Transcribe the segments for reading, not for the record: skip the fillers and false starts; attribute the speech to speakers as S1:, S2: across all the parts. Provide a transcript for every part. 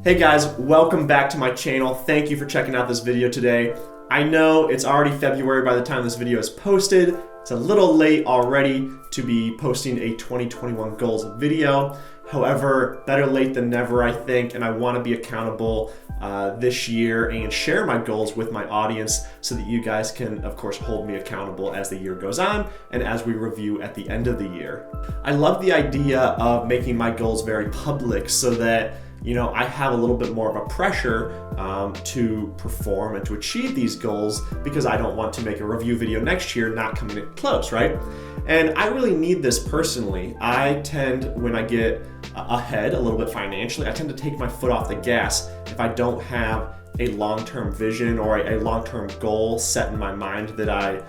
S1: Hey guys, welcome back to my channel. Thank you for checking out this video today. I know it's already February by the time this video is posted. It's a little late already to be posting a 2021 goals video. However, better late than never, I think, and I want to be accountable this year and share my goals with my audience so that you guys can, of course, hold me accountable as the year goes on and as we review at the end of the year. I love the idea of making my goals very public so that I have a little bit more of a pressure to perform and to achieve these goals because I don't want to make a review video next year not coming in close, right? And I really need this personally. I tend, when I get ahead a little bit financially, I tend to take my foot off the gas if I don't have a long-term vision or a long-term goal set in my mind that I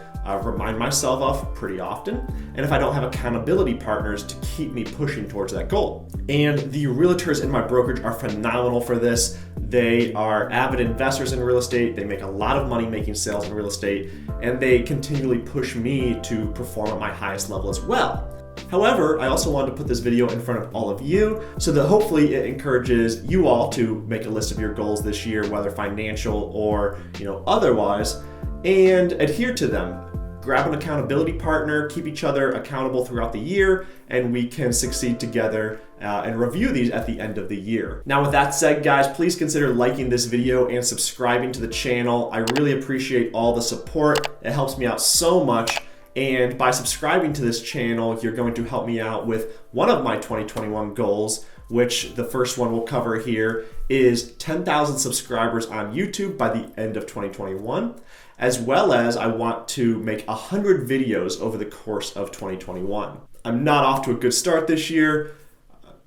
S1: remind myself of pretty often, and if I don't have accountability partners to keep me pushing towards that goal. And the realtors in my brokerage are phenomenal for this. They are avid investors in real estate. They make a lot of money making sales in real estate, and they continually push me to perform at my highest level as well. However, I also wanted to put this video in front of all of you so that hopefully it encourages you all to make a list of your goals this year, whether financial or otherwise, and adhere to them. Grab an accountability partner, keep each other accountable throughout the year, and we can succeed together and review these at the end of the year. Now, with that said, guys, please consider liking this video and subscribing to the channel. I really appreciate all the support. It helps me out so much. And by subscribing to this channel, you're going to help me out with one of my 2021 goals, which the first one we'll cover here is 10,000 subscribers on YouTube by the end of 2021, as well as I want to make 100 videos over the course of 2021. I'm not off to a good start this year.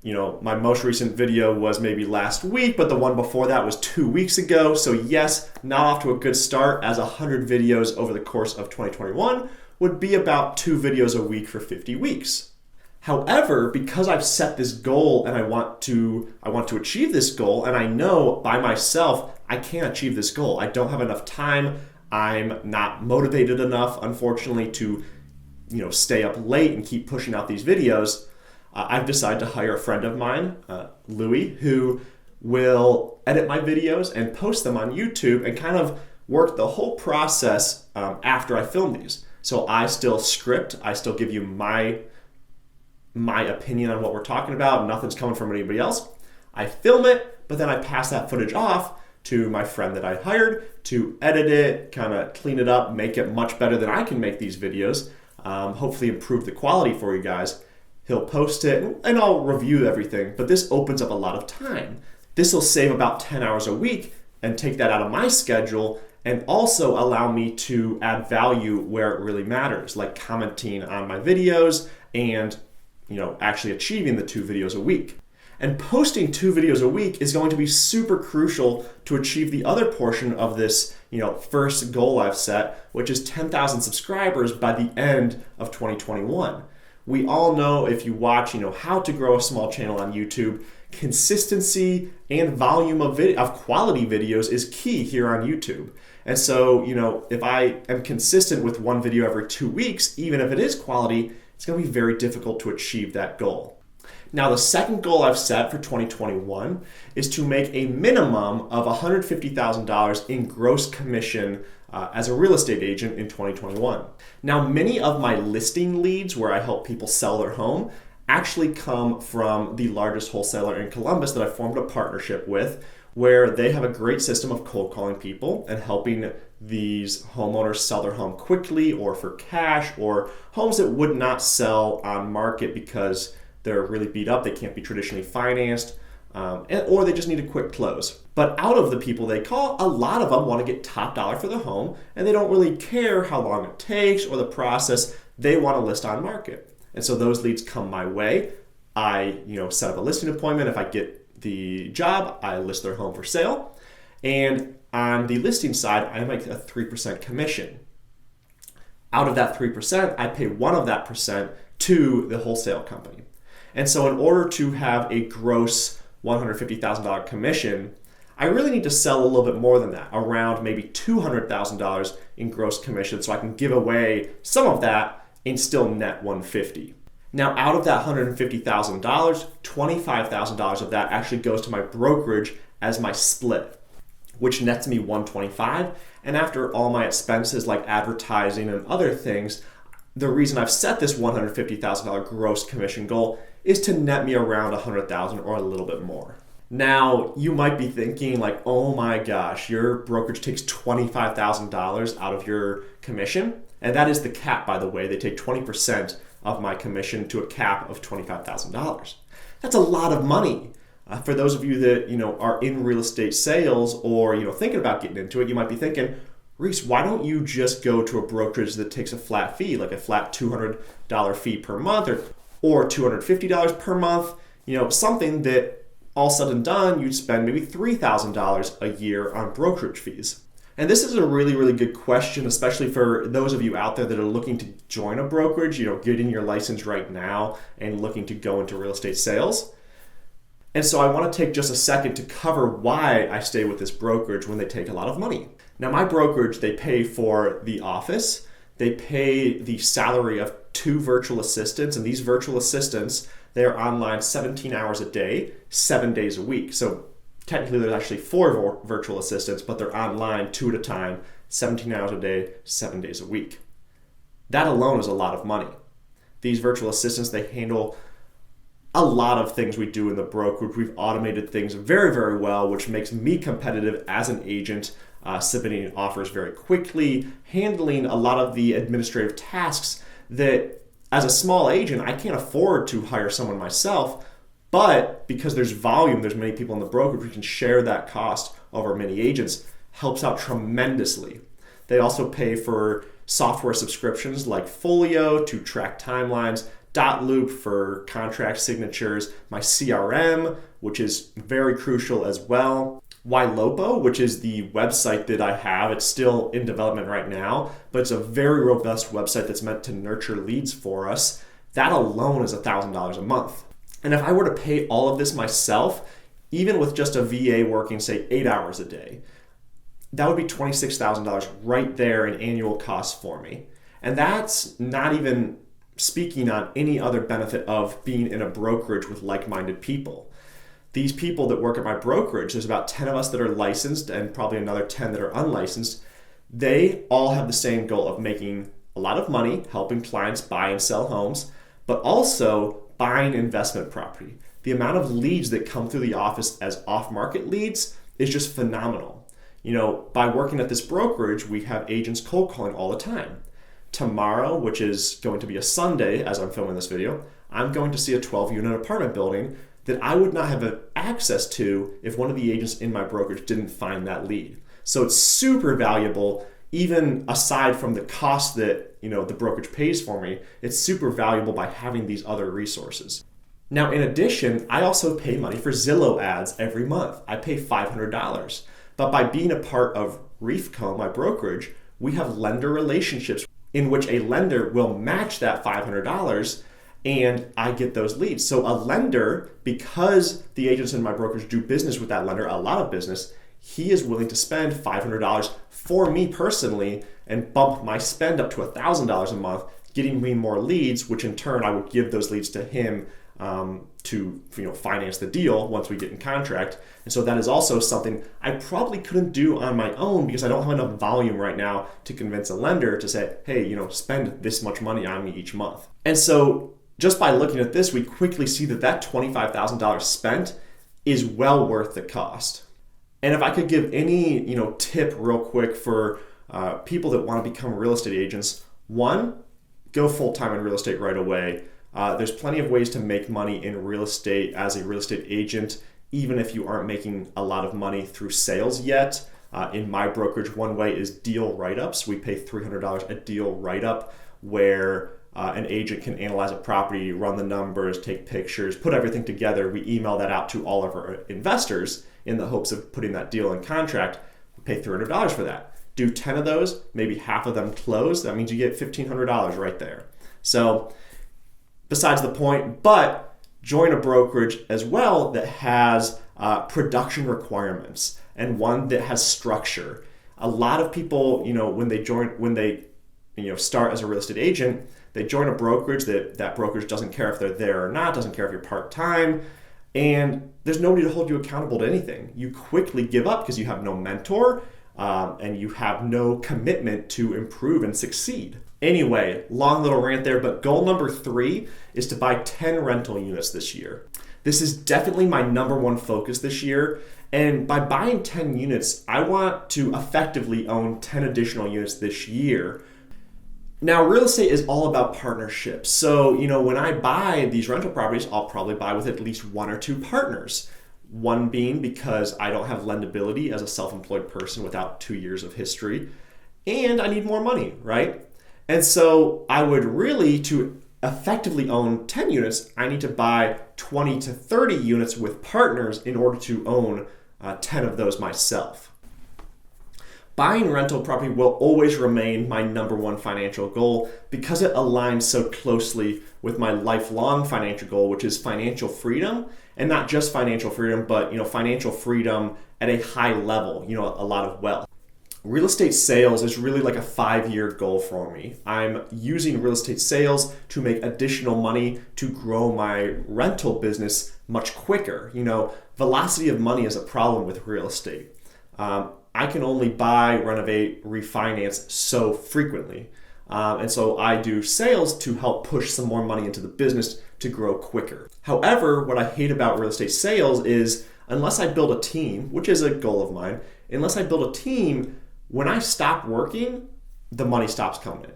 S1: My most recent video was maybe last week, but the one before that was 2 weeks ago. So yes, not off to a good start, as 100 videos over the course of 2021 would be about 2 videos a week for 50 weeks. However, because I've set this goal and I want to achieve this goal, and I know by myself I can't achieve this goal. I don't have enough time. I'm not motivated enough, unfortunately, to stay up late and keep pushing out these videos. I've decided to hire a friend of mine, Louie, who will edit my videos and post them on YouTube and kind of work the whole process after I film these. So I still script, I still give you my opinion on what we're talking about. Nothing's coming from anybody else. I film it, but then I pass that footage off to my friend that I hired to edit it, kind of clean it up, make it much better than I can make these videos, hopefully improve the quality for you guys. He'll post it and I'll review everything, but this opens up a lot of time. This will save about 10 hours a week and take that out of my schedule and also allow me to add value where it really matters, like commenting on my videos and actually achieving the 2 videos a week. And posting 2 videos a week is going to be super crucial to achieve the other portion of this, first goal I've set, which is 10,000 subscribers by the end of 2021. We all know, if you watch, how to grow a small channel on YouTube, consistency and volume of quality videos is key here on YouTube. And so, if I am consistent with 1 video every 2 weeks, even if it is quality, it's going to be very difficult to achieve that goal. Now, the second goal I've set for 2021 is to make a minimum of $150,000 in gross commission as a real estate agent in 2021. Now, many of my listing leads where I help people sell their home actually come from the largest wholesaler in Columbus that I formed a partnership with, where they have a great system of cold calling people and helping these homeowners sell their home quickly or for cash, or homes that would not sell on market because they're really beat up, they can't be traditionally financed, or they just need a quick close. But out of the people they call, a lot of them want to get top dollar for the home, and they don't really care how long it takes or the process. They want to list on market. And so those leads come my way. I set up a listing appointment. If I get the job, I list their home for sale. And on the listing side, I make a 3% commission. Out of that 3%, I pay 1 of that percent to the wholesale company. And so in order to have a gross $150,000 commission, I really need to sell a little bit more than that, around maybe $200,000 in gross commission, so I can give away some of that and still net $150,000. Now, out of that $150,000, $25,000 of that actually goes to my brokerage as my split, which nets me $125,000. And after all my expenses like advertising and other things, the reason I've set this $150,000 gross commission goal is to net me around $100,000 or a little bit more. Now, you might be thinking like, oh my gosh, your brokerage takes $25,000 out of your commission. And that is the cap, by the way. They take 20% of my commission to a cap of $25,000. That's a lot of money. For those of you that are in real estate sales or thinking about getting into it, you might be thinking, Reese, why don't you just go to a brokerage that takes a flat fee, like a flat $200 fee per month or $250 per month, something that all said and done, you'd spend maybe $3,000 a year on brokerage fees. And this is a really, really good question, especially for those of you out there that are looking to join a brokerage, getting your license right now and looking to go into real estate sales. And so I want to take just a second to cover why I stay with this brokerage when they take a lot of money. Now, my brokerage, they pay for the office, they pay the salary of 2 virtual assistants, and these virtual assistants, they're online 17 hours a day, 7 days a week. So technically there's actually 4 virtual assistants, but they're online 2 at a time, 17 hours a day, 7 days a week. That alone is a lot of money. These virtual assistants, they handle a lot of things we do in the brokerage. We've automated things very, very well, which makes me competitive as an agent, submitting offers very quickly, handling a lot of the administrative tasks that as a small agent, I can't afford to hire someone myself, but because there's volume, there's many people in the brokerage, we can share that cost over many agents, helps out tremendously. They also pay for software subscriptions like Folio to track timelines, Dotloop for contract signatures, my CRM, which is very crucial as well. Ylopo, which is the website that I have. It's still in development right now, but it's a very robust website that's meant to nurture leads for us. That alone is $1,000 a month. And if I were to pay all of this myself, even with just a VA working, say, 8 hours a day, that would be $26,000 right there in annual costs for me. And that's not even speaking on any other benefit of being in a brokerage with like-minded people. These people that work at my brokerage, there's about 10 of us that are licensed and probably another 10 that are unlicensed. They all have the same goal of making a lot of money, helping clients buy and sell homes, but also buying investment property. The amount of leads that come through the office as off-market leads is just phenomenal. By working at this brokerage, we have agents cold calling all the time. Tomorrow, which is going to be a Sunday as I'm filming this video, I'm going to see a 12-unit apartment building that I would not have access to if one of the agents in my brokerage didn't find that lead. So it's super valuable, even aside from the cost that the brokerage pays for me. It's super valuable by having these other resources. Now, in addition, I also pay money for Zillow ads every month. I pay $500. But by being a part of Reefco, my brokerage, we have lender relationships in which a lender will match that $500 and I get those leads. So a lender, because the agents in my brokerage do business with that lender, a lot of business, he is willing to spend $500 for me personally and bump my spend up to $1,000 a month, getting me more leads, which in turn I would give those leads to him to finance the deal once we get in contract. And so that is also something I probably couldn't do on my own because I don't have enough volume right now to convince a lender to say, hey, spend this much money on me each month. And so just by looking at this, we quickly see that $25,000 spent is well worth the cost. And if I could give any tip real quick for people that want to become real estate agents, one, go full-time in real estate right away. There's plenty of ways to make money in real estate as a real estate agent, even if you aren't making a lot of money through sales yet. In my brokerage, one way is deal write-ups. We pay $300 a deal write-up where an agent can analyze a property, run the numbers, take pictures, put everything together. We email that out to all of our investors in the hopes of putting that deal in contract. We pay $300 for that. Do 10 of those, maybe half of them close. That means you get $1,500 right there. So besides the point, but join a brokerage as well that has production requirements and one that has structure. A lot of people, when they start as a real estate agent, They join a brokerage that brokerage doesn't care if they're there or not, doesn't care if you're part-time, and there's nobody to hold you accountable to anything. You quickly give up because you have no mentor and you have no commitment to improve and succeed. Anyway, long little rant there, but goal number 3 is to buy 10 rental units this year. This is definitely my number one focus this year. And by buying 10 units, I want to effectively own 10 additional units this year. Now, real estate is all about partnerships. So, when I buy these rental properties, I'll probably buy with at least 1 or 2 partners. One being because I don't have lendability as a self-employed person without 2 years of history, and I need more money, right? And so I would really, to effectively own 10 units, I need to buy 20 to 30 units with partners in order to own 10 of those myself. Buying rental property will always remain my number one financial goal because it aligns so closely with my lifelong financial goal, which is financial freedom, and not just financial freedom, but financial freedom at a high level, a lot of wealth. Real estate sales is really like a 5-year goal for me. I'm using real estate sales to make additional money to grow my rental business much quicker. Velocity of money is a problem with real estate. I can only buy, renovate, refinance so frequently. And so I do sales to help push some more money into the business to grow quicker. However, what I hate about real estate sales is unless I build a team, which is a goal of mine, unless I build a team, when I stop working, the money stops coming in.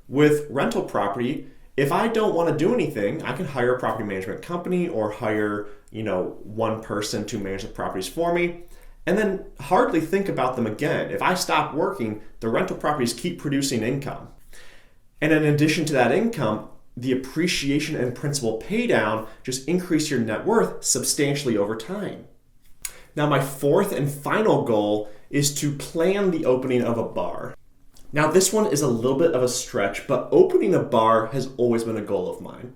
S1: With rental property, if I don't want to do anything, I can hire a property management company or hire, one person to manage the properties for me, and then hardly think about them again. If I stop working, the rental properties keep producing income. And in addition to that income, the appreciation and principal pay down just increase your net worth substantially over time. Now, my 4th and final goal is to plan the opening of a bar. Now, this one is a little bit of a stretch, but opening a bar has always been a goal of mine.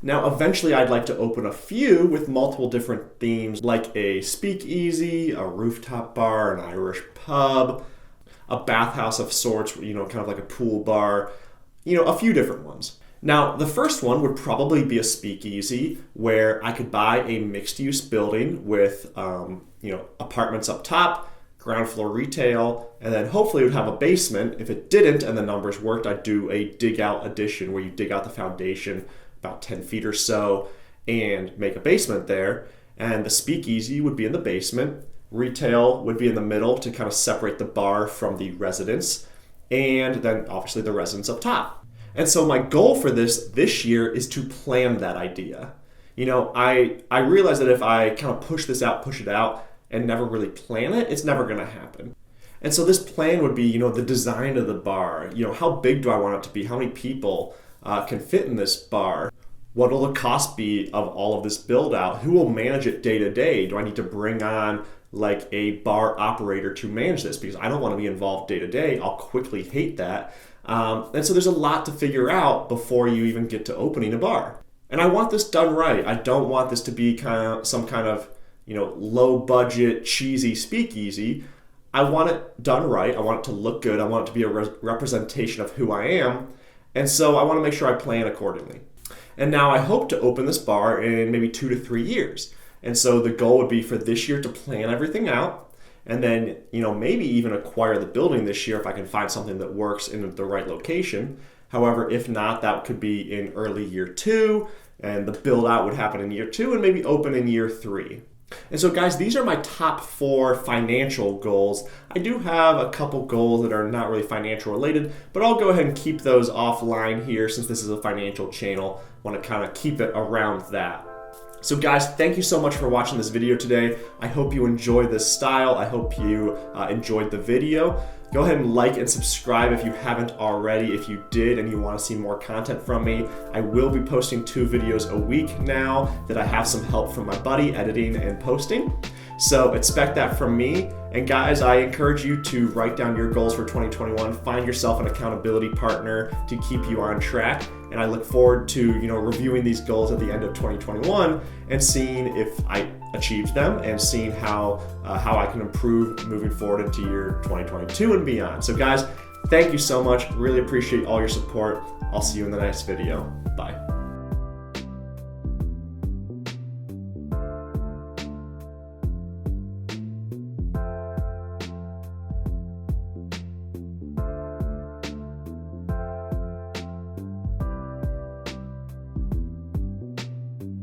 S1: Now, eventually I'd like to open a few with multiple different themes, like a speakeasy, a rooftop bar, an Irish pub, a bathhouse of sorts, kind of like a pool bar, a few different ones. Now, the first one would probably be a speakeasy where I could buy a mixed-use building with, apartments up top, ground floor retail, and then hopefully it would have a basement. If it didn't and the numbers worked, I'd do a dig-out addition where you dig out the foundation about 10 feet or so and make a basement there. And the speakeasy would be in the basement. Retail would be in the middle to kind of separate the bar from the residence. And then obviously the residence up top. And so my goal for this year is to plan that idea. I realize that if I kind of push it out and never really plan it, it's never going to happen. And so this plan would be, the design of the bar. How big do I want it to be? How many people can fit in this bar? What will the cost be of all of this build out? Who will manage it day to day? Do I need to bring on like a bar operator to manage this? Because I don't want to be involved day to day. I'll quickly hate that. And so there's a lot to figure out before you even get to opening a bar. And I want this done right. I don't want this to be some kind of low budget, cheesy speakeasy. I want it done right. I want it to look good. I want it to be a representation of who I am. And so I want to make sure I plan accordingly. And now I hope to open this bar in maybe 2 to 3 years. And so the goal would be for this year to plan everything out and then, maybe even acquire the building this year if I can find something that works in the right location. However, if not, that could be in early year 2, and the build out would happen in year 2 and maybe open in year 3. And so guys, these are my top 4 financial goals. I do have a couple goals that are not really financial related, but I'll go ahead and keep those offline here since this is a financial channel. I want to kind of keep it around that. So guys, thank you so much for watching this video today. I hope you enjoyed this style. I hope you enjoyed the video. Go ahead and like and subscribe if you haven't already. If you did and you want to see more content from me, I will be posting 2 videos a week now that I have some help from my buddy editing and posting. So expect that from me. And guys, I encourage you to write down your goals for 2021. Find yourself an accountability partner to keep you on track. And I look forward to reviewing these goals at the end of 2021 and seeing if I achieved them and seeing how I can improve moving forward into year 2022 and beyond. So guys, Thank you so much. Really appreciate all your support. I'll see you in the next video. Bye.